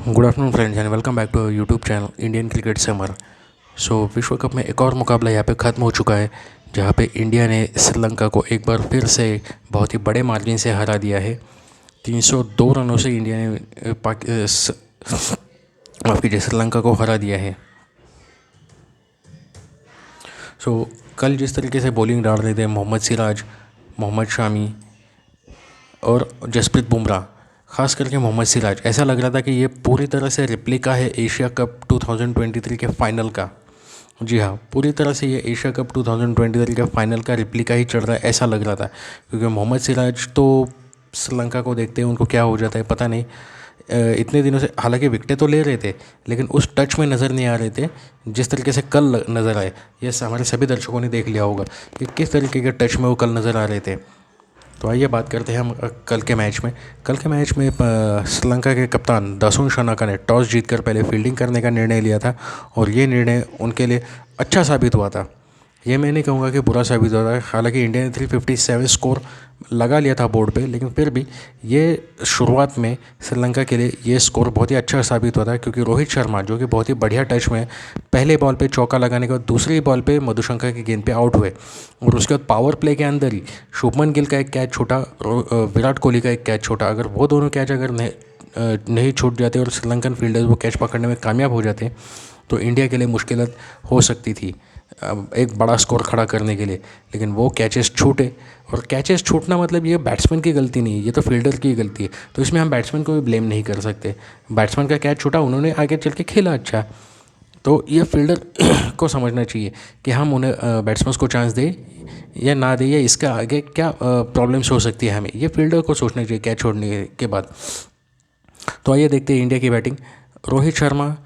Good afternoon friends and welcome back to YouTube channel Indian cricket summer. विश्व cup में एक और मुकाबला यहाँ पे ख़त्म हो चुका है, जहाँ पे इंडिया ने श्रीलंका को एक बार फिर से बहुत ही बड़े मार्जिन से हरा दिया है। 302 रनों से इंडिया ने माफ़ कीजिए श्रीलंका को हरा दिया है। कल जिस तरीके से बॉलिंग डाल रहे थे मोहम्मद सिराज, मोहम्मद शामी और जसप्रीत बुमराह, ख़ास करके मोहम्मद सिराज, ऐसा लग रहा था कि ये पूरी तरह से रिप्लिका है एशिया कप 2023 के फ़ाइनल का। जी हाँ, पूरी तरह से ये एशिया कप 2023 के फ़ाइनल का रिप्लिका ही चल रहा है, ऐसा लग रहा था। क्योंकि मोहम्मद सिराज तो श्रीलंका को देखते हैं उनको क्या हो जाता है पता नहीं। इतने दिनों से हालांकि विकेटें तो ले रहे थे, लेकिन उस टच में नज़र नहीं आ रहे थे जिस तरीके से कल नज़र आए। ये हमारे सभी दर्शकों ने देख लिया होगा कि किस तरीके के टच में वो कल नज़र आ रहे थे। तो आइए बात करते हैं हम कल के मैच में श्रीलंका के कप्तान दासुन शनाका ने टॉस जीतकर पहले फील्डिंग करने का निर्णय लिया था, और ये निर्णय उनके लिए अच्छा साबित हुआ था। ये मैं नहीं कहूँगा कि बुरा साबित हुआ था। हालांकि इंडिया ने 357 स्कोर लगा लिया था बोर्ड पे, लेकिन फिर भी ये शुरुआत में श्रीलंका के लिए ये स्कोर बहुत ही अच्छा साबित हुआ था, क्योंकि रोहित शर्मा जो कि बहुत ही बढ़िया टच में पहले बॉल पे चौका लगाने के बाद दूसरी बॉल पे मधुशंका की गेंद पे आउट हुए, और उसके बाद पावर प्ले के अंदर ही शुभमन गिल का एक कैच छूटा, विराट कोहली का एक कैच छूटा। अगर वो दोनों कैच अगर नहीं छूट जाते और श्रीलंकन फील्डर्स वो कैच पकड़ने में कामयाब हो जाते तो इंडिया के लिए मुश्किल हो सकती थी एक बड़ा स्कोर खड़ा करने के लिए। लेकिन वो कैचेस छूटे, और कैचेस छूटना मतलब ये बैट्समैन की गलती नहीं है, ये तो फील्डर की गलती है। तो इसमें हम बैट्समैन को भी ब्लेम नहीं कर सकते। बैट्समैन का कैच छूटा, उन्होंने आगे चल के खेला अच्छा, तो ये फील्डर को समझना चाहिए कि हम उन्हें बैट्समैन को चांस दें या ना दें, या इसका आगे क्या प्रॉब्लम्स हो सकती है हमें, ये फील्डर को सोचना चाहिए कैच छोड़ने के बाद। तो आइए देखते हैं इंडिया की बैटिंग। रोहित शर्मा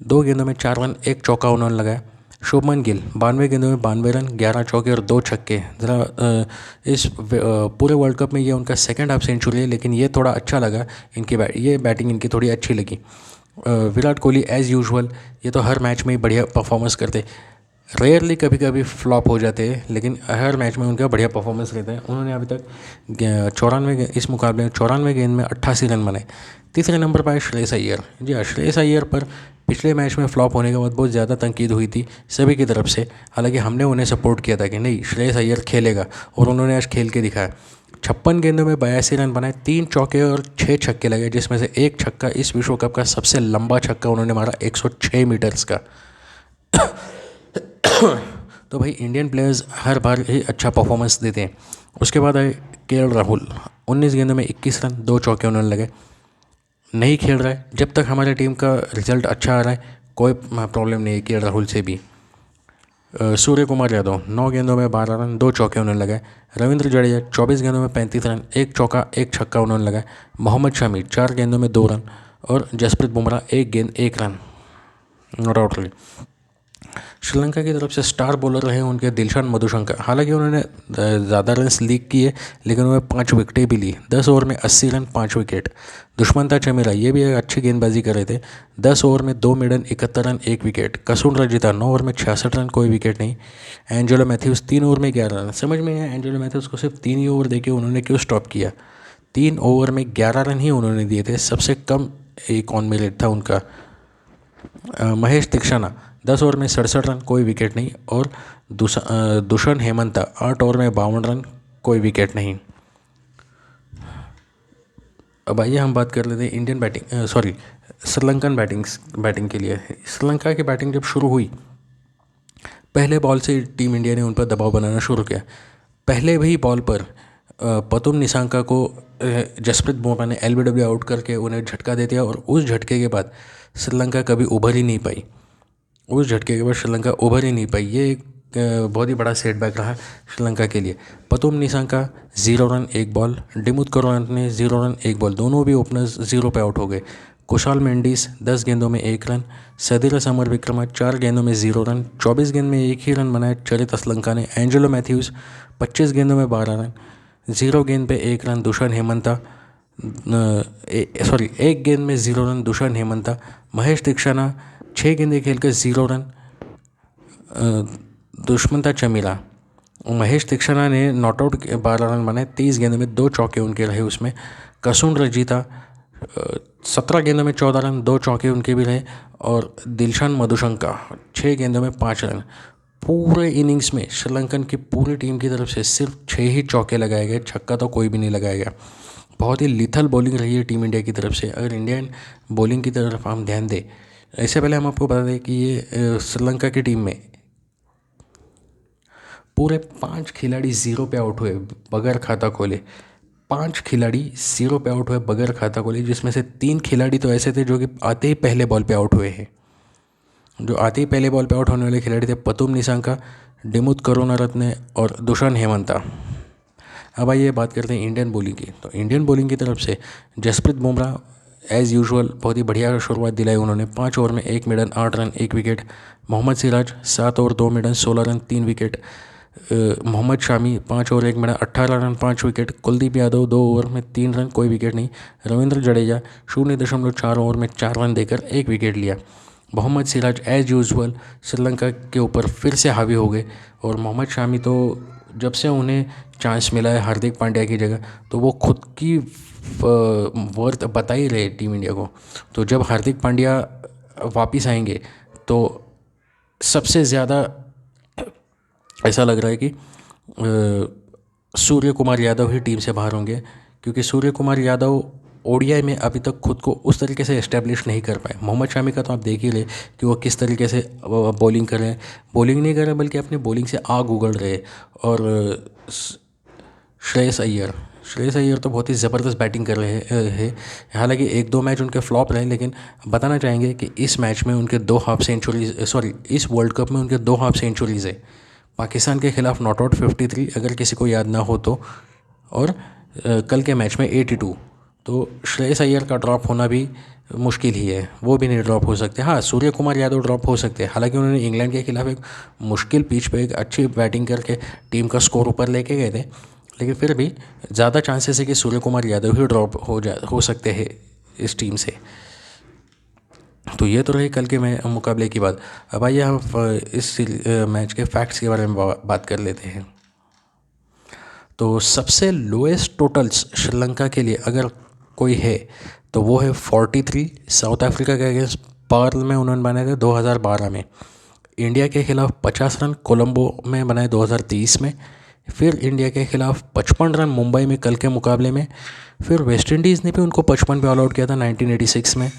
2 गेंदों में 4 रन 1 चौका उन्होंने लगाया। शुभमन गिल 92 गेंदों में 92 रन 11 चौके और 2 छक्के। ज़रा इस पूरे वर्ल्ड कप में ये उनका सेकंड हाफ सेंचुरी है, लेकिन ये थोड़ा अच्छा लगा इनकी ये बैटिंग इनकी थोड़ी अच्छी लगी। विराट कोहली एज़ यूजुअल ये तो हर मैच में ही बढ़िया परफॉर्मेंस करते, रेयरली कभी कभी फ्लॉप हो जाते हैं, लेकिन हर मैच में उनका बढ़िया परफॉर्मेंस रहता है। उन्होंने अभी तक 94 इस मुकाबले में 94 गेंद में 88 रन बनाए। तीसरे नंबर पर श्रेयस अय्यर। जी हाँ, श्रेयस अय्यर पर पिछले मैच में फ्लॉप होने के बाद बहुत ज़्यादा तनकीद हुई थी सभी की तरफ से। हालांकि हमने उन्हें सपोर्ट किया था कि नहीं श्रेयस अय्यर खेलेगा, और उन्होंने आज खेल के दिखाया। 56 गेंदों में 82 रन बनाए, 3 चौके और 6 छक्के लगे, जिसमें से एक छक्का इस विश्व कप का सबसे लंबा छक्का उन्होंने मारा 106 मीटर्स का। तो भाई इंडियन प्लेयर्स हर बार ही अच्छा परफॉर्मेंस देते हैं। उसके बाद आए राहुल। 19 गेंदों में 21 रन 2 चौके उन्होंने लगे। नहीं खेल रहा है, जब तक हमारे टीम का रिजल्ट अच्छा आ रहा है कोई प्रॉब्लम नहीं है राहुल से भी। सूर्य कुमार यादव 9 गेंदों में 12 रन 2 चौके उन्होंने लगाए। रविंद्र जडेजा 24 गेंदों में 35 रन 1 चौका 1 छक्का उन्होंने लगाए। मोहम्मद शमी 4 गेंदों में 2 रन, और जसप्रीत बुमराह 1 गेंद 1 रन नॉट आउट रहे। श्रीलंका की तरफ से स्टार बॉलर रहे उनके दिलशान मधुशंका। हालांकि उन्होंने ज़्यादा रन्स लीक किए, लेकिन उन्होंने 5 विकेटें भी ली। 10 ओवर में 80 रन 5 विकेट। दुष्मंता चमीरा ये भी अच्छी गेंदबाजी कर रहे थे। 10 ओवर में 2 maiden 71 run 1 wicket. Kasun Rajitha 9 over में 66 रन कोई विकेट नहीं। एंजेलो मैथ्यूज़ 3 ओवर में 11 रन। समझ में आया एंजेलो मैथ्यूज़ को सिर्फ 3 ही ओवर देके उन्होंने क्यों स्टॉप किया। 3 ओवर में 11 रन ही उन्होंने दिए थे, सबसे कम एक ऑन मेरिट था उनका। महेश तीक्षणा 10 ओवर में 67 रन कोई विकेट नहीं, और दुष्यंत हेमंता 8 ओवर में 52 रन कोई विकेट नहीं। अब आइए हम बात कर लेते हैं इंडियन श्रीलंकन बैटिंग के लिए। श्रीलंका की बैटिंग जब शुरू हुई, पहले बॉल से टीम इंडिया ने उन पर दबाव बनाना शुरू किया। पहले भी बॉल पर पतुम निसांका को जसप्रीत बुमराह ने LBW आउट करके उन्हें झटका दे दिया, और उस झटके के बाद श्रीलंका कभी उभर ही नहीं पाई। ये एक बहुत ही बड़ा सेटबैक रहा श्रीलंका के लिए। Pathum Nissanka 0 run 1 ball, Dimuth Karunaratne 0 run 1 ball, दोनों भी ओपनर्स 0 पे आउट हो गए। कुशाल मेंडिस 10 गेंदों में 1 रन। सदीरा समर विक्रमा 4 गेंदों में 0 रन। 24 गेंद में 1 ही रन बनाए चरित असलंका ने। एंजेलो मैथ्यूज़ 25 गेंदों में 12 रन। 0 गेंद पे 1 रन दुष्यंत हेमंता 1 गेंद में 0 रन दुष्यंत हेमंता। महेश तीक्षणा 6 गेंदें खेलकर 0 रन। दुष्मंता चमीरा महेश तीक्षणा ने नॉट आउट 12 रन बनाए। 23 गेंदों में 2 चौके उनके रहे उसमें। कसुन रजिता 17 गेंदों में 14 रन, 2 चौके उनके भी रहे। और दिलशान मधुशंका 6 गेंदों में 5 रन। पूरे इनिंग्स में श्रीलंकन की पूरी टीम की तरफ से सिर्फ 6 ही चौके लगाए गए, छक्का तो कोई भी नहीं लगाया गया। बहुत ही लिथल बॉलिंग रही है टीम इंडिया की तरफ से। अगर इंडियन बॉलिंग की तरफ हम ध्यान दें, इससे पहले हम आपको बता दें कि ये श्रीलंका की टीम में पूरे 5 खिलाड़ी ज़ीरो पे आउट हुए बगैर खाता खोले। 5 खिलाड़ी ज़ीरो पे आउट हुए बगैर खाता खोले, जिसमें से 3 खिलाड़ी तो ऐसे थे जो कि आते ही पहले बॉल पे आउट हुए हैं। जो आते ही पहले बॉल पे आउट होने वाले खिलाड़ी थे पतुम निसांका, डिमुथ करुणारत्ने और दुशान हेमंता। अब आइए बात करते हैं इंडियन बॉलिंग की। तो इंडियन बॉलिंग की तरफ से जसप्रीत बुमराह एज़ यूजुअल बहुत ही बढ़िया शुरुआत दिलाई उन्होंने। 5 ओवर में 1 maiden 8 run 1 wicket. Mohammed Siraj 7 over 2 maiden 16 run 3 wicket. Mohammed Shami 5 over 1 maiden 18 run 5 wicket. Kuldeep Yadav 2 over में 3 रन कोई विकेट नहीं। रविंद्र जडेजा 0.4 ओवर में 4 रन देकर 1 विकेट लिया। मोहम्मद सिराज एज़ यूजुअल श्रीलंका के ऊपर फिर से हावी हो गए। और मोहम्मद शामी तो जब से उन्हें चांस मिला है हार्दिक पांड्या की जगह, तो वो खुद की वर्थ बता ही रहे टीम इंडिया को। तो जब हार्दिक पांड्या वापस आएंगे तो सबसे ज़्यादा ऐसा लग रहा है कि सूर्य कुमार यादव ही टीम से बाहर होंगे, क्योंकि सूर्य कुमार यादव ओडीआई में अभी तक खुद को उस तरीके से एस्टेब्लिश नहीं कर पाए। मोहम्मद शामी का तो आप देख ही रहे कि वो किस तरीके से बॉलिंग कर रहे हैं। बॉलिंग नहीं कर रहे बल्कि अपनी बॉलिंग से आग उगल रहे हैं। और श्रेयस अय्यर तो बहुत ही ज़बरदस्त बैटिंग कर रहे हैं। हालांकि 1-2 मैच उनके फ्लॉप रहे, लेकिन बताना चाहेंगे कि इस मैच में उनके 2 हाफ सेंचुरीज, इस वर्ल्ड कप में उनके 2 हाफ सेंचुरीज़ है। पाकिस्तान के खिलाफ नॉट आउट 53, अगर किसी को याद ना हो तो, और कल के मैच में 82। तो श्रेयस अय्यर का ड्रॉप होना भी मुश्किल ही है, वो भी नहीं ड्रॉप हो सकते। हाँ, सूर्य कुमार यादव ड्रॉप हो सकते हैं। हालांकि उन्होंने इंग्लैंड के खिलाफ एक मुश्किल पिच पे एक अच्छी बैटिंग करके टीम का स्कोर ऊपर लेके गए थे, लेकिन फिर भी ज़्यादा चांसेस है कि सूर्य कुमार यादव ही ड्रॉप हो सकते हैं इस टीम से। तो ये तो रही कल के मुकाबले की बात। अब आइए हम इस मैच के फैक्ट्स के बारे में बात कर लेते हैं। तो सबसे लोएस्ट टोटल्स श्रीलंका के लिए अगर कोई है तो वो है 43 साउथ अफ्रीका के अगेंस्ट पर्ल में उन्होंने बनाए थे 2012 में। इंडिया के खिलाफ 50 रन कोलंबो में बनाए 2023 में। फिर इंडिया के खिलाफ 55 रन मुंबई में कल के मुकाबले में। फिर वेस्ट इंडीज़ ने भी उनको 55 पे ऑल आउट किया था 1986 में।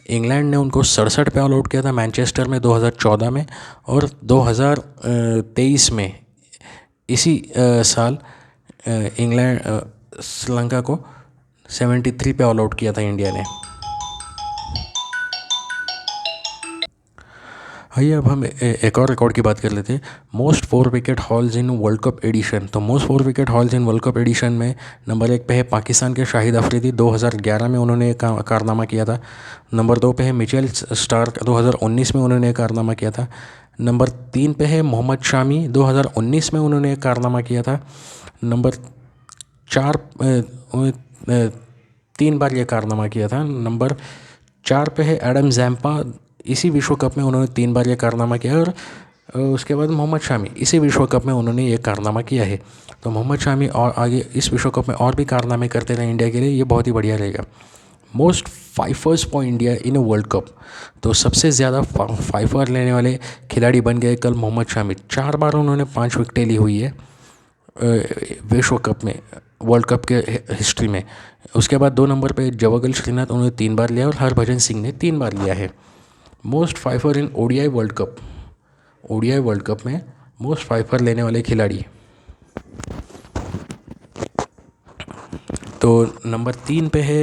इंग्लैंड ने उनको 67 पे ऑल आउट किया था मैनचेस्टर में 2014 में। और 2023 में इसी साल इंग्लैंड श्रीलंका को 73 पे ऑल आउट किया था इंडिया ने। आइए अब हम एक और रिकॉर्ड की बात कर लेते हैं। Most 4 wicket hauls in World Cup edition. तो most 4 wicket hauls in World Cup edition में नंबर 1 पे है पाकिस्तान के शाहिद अफरीदी, 2011 में उन्होंने कारनामा किया था। नंबर 2 पे है मिचेल स्टार्क, 2019 में उन्होंने कारनामा किया था। नंबर 3 पे है मोहम्मद शामी, 2019 में उन्होंने कारनामा किया था। नंबर 4 3 बार ये कारनामा किया था। नंबर 4 पे है एडम जैम्पा, इसी विश्व कप में उन्होंने 3 बार ये कारनामा किया है। और उसके बाद मोहम्मद शामी, इसी विश्व कप में उन्होंने ये कारनामा किया है। तो मोहम्मद शामी और आगे इस विश्व कप में और भी कारनामे करते रहे इंडिया के लिए, ये बहुत ही बढ़िया रहेगा। Most fifers for India in a World Cup. तो सबसे ज़्यादा फाइफर लेने वाले खिलाड़ी बन गए कल मोहम्मद शामी। 4 बार उन्होंने 5 विकेटें ली हुई है विश्व कप में, वर्ल्ड कप के हिस्ट्री में। उसके बाद 2 नंबर पे जवागल श्रीनाथ, उन्होंने 3 बार लिया, और हरभजन सिंह ने 3 बार लिया है। Most fifer in ODI world cup. ODI world cup में मोस्ट फाइफर लेने वाले खिलाड़ी, तो नंबर 3 पे है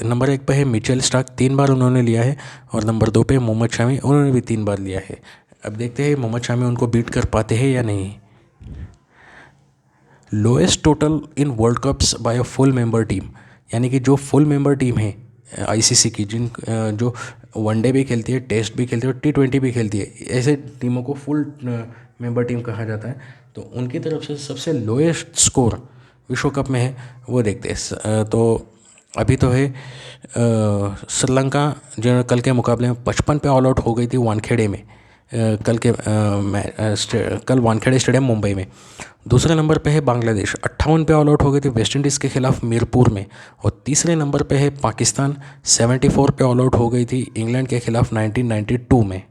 नंबर 1 पे है मिचेल स्टार्क, 3 बार उन्होंने लिया है। और नंबर 2 पे मोहम्मद शामी, उन्होंने भी 3 बार लिया है। अब देखते हैं मोहम्मद शामी उनको बीट कर पाते हैं या नहीं। Lowest total in world cups by a full member team, यानी कि जो फुल मेंबर टीम है आईसीसी की, जिन जो वनडे भी खेलती है, टेस्ट भी खेलती है और T20 भी खेलती है, ऐसे टीमों को फुल मेंबर टीम कहा जाता है। तो उनकी तरफ से सबसे लोएस्ट स्कोर विश्व कप में है, वो देखते हैं। तो अभी तो है श्रीलंका, जो कल के मुकाबले में 55 पे ऑल आउट हो गई थी वानखेड़े में कल वानखेड़े स्टेडियम मुंबई में। दूसरे नंबर पे है बांग्लादेश, 58 पे ऑल आउट हो गई थी वेस्ट इंडीज़ के खिलाफ मीरपुर में। और तीसरे नंबर पे है पाकिस्तान, 74 पे ऑल आउट हो गई थी इंग्लैंड के खिलाफ 1992 में।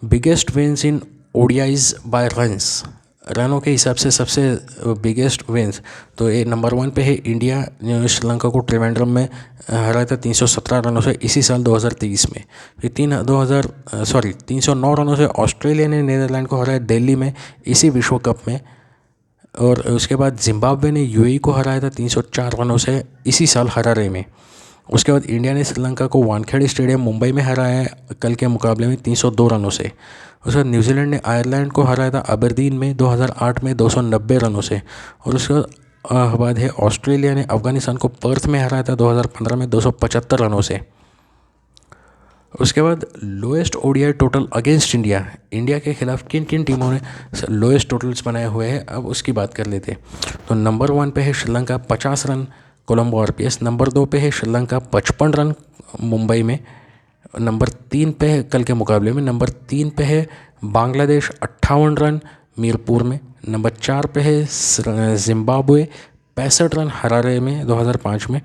बिगेस्ट विंस इन ओडियाइज बाय रन्स, रनों के हिसाब से सबसे बिगेस्ट विंस, तो ये नंबर 1 पे है इंडिया, जो श्रीलंका को त्रिवेंद्रम में हराया था 317 रनों से इसी साल 2023 में। फिर 309 रनों से ऑस्ट्रेलिया ने नीदरलैंड को हराया दिल्ली में इसी विश्व कप में। और उसके बाद जिम्बाब्वे ने यूएई को हराया था 304 रनों से इसी साल हरारे में। उसके बाद इंडिया ने श्रीलंका को वानखेड़े स्टेडियम मुंबई में हराया है कल के मुकाबले में 302 रनों से। उसके बाद न्यूजीलैंड ने आयरलैंड को हराया था अबरदीन में 2008 में 290 रनों से। और उसके बाद है ऑस्ट्रेलिया ने अफगानिस्तान को पर्थ में हराया था 2015 में 275 रनों से। उसके बाद lowest ODI total against India, India के खिलाफ किन किन टीमों ने लोएस्ट टोटल्स बनाए हुए हैं, अब उसकी बात कर लेते हैं। तो नंबर 1 पे है Sri Lanka 50 run Colombo RPS, number 2 पे है श्रीलंका 55 रन मुंबई में, नंबर 3 पे है कल के मुकाबले में, नंबर 3 पे है बांग्लादेश 58 रन मीरपुर में, नंबर 4 पे है जिम्बाब्वे 65 रन हरारे में 2005 में,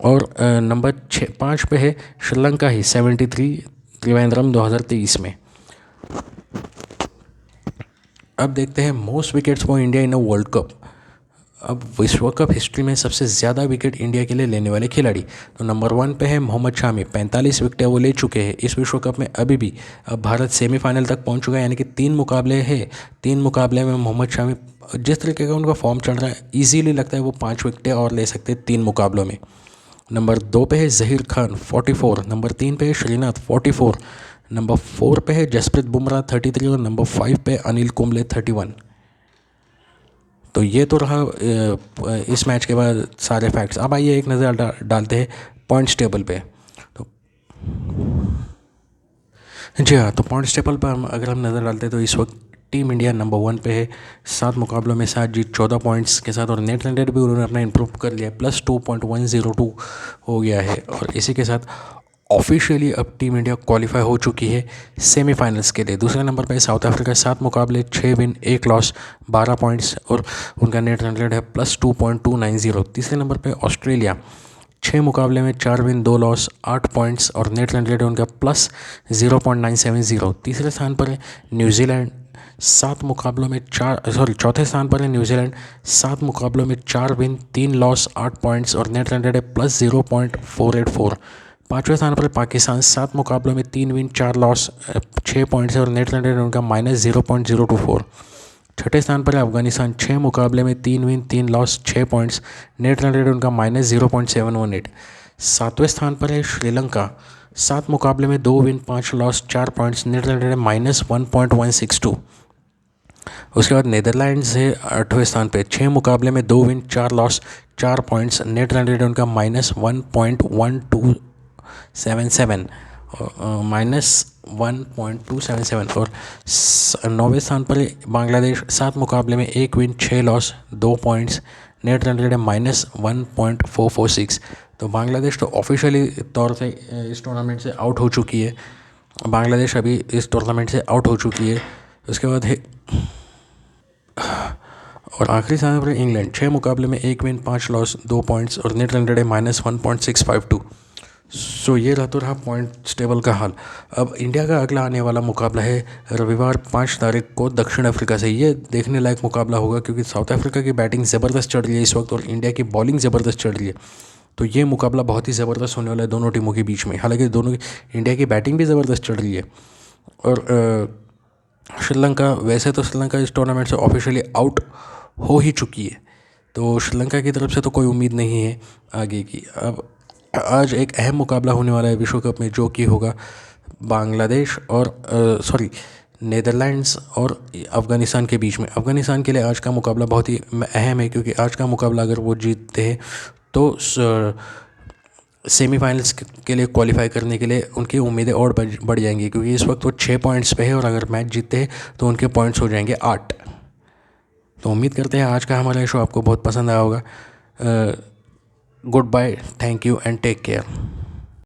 और नंबर 5 पे है श्रीलंका ही 73 त्रिवेंद्रम 2023 में। अब देखते हैं most wickets for India in a World cup. अब विश्व कप हिस्ट्री में सबसे ज़्यादा विकेट इंडिया के लिए लेने वाले खिलाड़ी, तो नंबर 1 पे है मोहम्मद शामी, 45 विकेटें वो ले चुके हैं इस विश्व कप में अभी भी। अब भारत सेमीफाइनल तक पहुंच चुका है, यानी कि 3 मुकाबले हैं, 3 मुकाबले में मोहम्मद शामी जिस तरीके का उनका फॉर्म चल रहा है ईजीली लगता है वो 5 विकेटें और ले सकते हैं 3 मुकाबलों में। नंबर 2 पे है जहीर खान 44, नंबर 3 पे है श्रीनाथ 44, नंबर 4 पे है जसप्रीत बुमराह 33 और नंबर 5 पे अनिल कुंबले 31। तो ये तो रहा इस मैच के बाद सारे फैक्ट्स। अब आइए एक नज़र डालते हैं पॉइंट्स टेबल पे। तो जी हाँ, तो पॉइंट्स टेबल पर अगर हम नज़र डालते हैं तो इस वक्त टीम इंडिया नंबर 1 पे है 7 मुकाबलों में 7 जीत 14 पॉइंट्स के साथ, और नेट रन रेट भी उन्होंने अपना इंप्रूव कर लिया है, +2.102 हो गया है। और इसी के साथ ऑफिशियली अब टीम इंडिया क्वालिफाई हो चुकी है सेमीफाइनल्स के लिए। दूसरे नंबर पे साउथ अफ्रीका 7 मुकाबले 6 विन 1 लॉस 12 पॉइंट्स, और उनका नेट रन रेट है +2.290। तीसरे नंबर पे ऑस्ट्रेलिया 6 मुकाबले में 4 विन 2 लॉस 8 पॉइंट्स, और नेट रन रेट है उनका +0.970। तीसरे स्थान पर है न्यूजीलैंड 7 मुकाबलों में चौथे स्थान पर है न्यूजीलैंड 7 मुकाबलों में 4 विन 3 लॉस 8 पॉइंट्स, और नेट रन रेट है +0.484। पाँचवें स्थान पर पाकिस्तान 7 मुकाबलों में 3 विन 4 लॉस 6 पॉइंट्स है, और नेट रन रेट उनका -0.024। छठे स्थान पर है अफगानिस्तान 6 मुकाबले में 3 win 3 loss 6 points, net run rate उनका -0.718। सातवें स्थान पर है श्रीलंका 7 मुकाबले में 2 win 5 loss 4 points, net run rate -1.162। उसके बाद नीदरलैंड्स है 8वें स्थान पे 6 मुकाबले में 2 win 4 loss 4 points, net run rate उनका -1.1277 -1.277। और 9वें स्थान पर बांग्लादेश 7 मुकाबले में 1 win 6 loss 2 points, net run rate है -1.446। तो बांग्लादेश तो ऑफिशियली तौर से इस टूर्नामेंट से आउट हो चुकी है, बांग्लादेश अभी इस टूर्नामेंट से आउट हो चुकी है। उसके बाद है और आखिरी स्थान पर इंग्लैंड 6 मुकाबले में 1 विन 5 लॉस 2 पॉइंट्स, और नेट रन रेट है -1.652। सो ये रहा तो रहा पॉइंट्स टेबल का हाल। अब इंडिया का अगला आने वाला मुकाबला है रविवार 5 तारीख को दक्षिण अफ्रीका से। ये देखने लायक मुकाबला होगा क्योंकि साउथ अफ्रीका की बैटिंग ज़बरदस्त चल रही है इस वक्त, और इंडिया की बॉलिंग ज़बरदस्त चल रही है। तो ये मुकाबला बहुत ही ज़बरदस्त होने वाला है दोनों टीमों के बीच में। हालांकि दोनों इंडिया की बैटिंग भी ज़बरदस्त चल रही है, और श्रीलंका वैसे तो श्रीलंका इस टूर्नामेंट से ऑफिशियली आउट हो ही चुकी है, तो श्रीलंका की तरफ से तो कोई उम्मीद नहीं है आगे की। अब आज एक अहम मुकाबला होने वाला है विश्व कप में, जो कि होगा बांग्लादेश और नीदरलैंड्स और अफ़गानिस्तान के बीच में। अफ़गानिस्तान के लिए आज का मुकाबला बहुत ही अहम है, क्योंकि आज का मुकाबला अगर वो जीतते हैं तो सेमीफाइनल्स के लिए क्वालिफाई करने के लिए उनकी उम्मीदें और बढ़ जाएंगी, क्योंकि इस वक्त वो 6 पॉइंट्स पे है, और अगर मैच जीतते हैं तो उनके पॉइंट्स हो जाएंगे 8। तो उम्मीद करते हैं आज का हमारा शो आपको बहुत पसंद आया होगा। Goodbye, thank you and take care.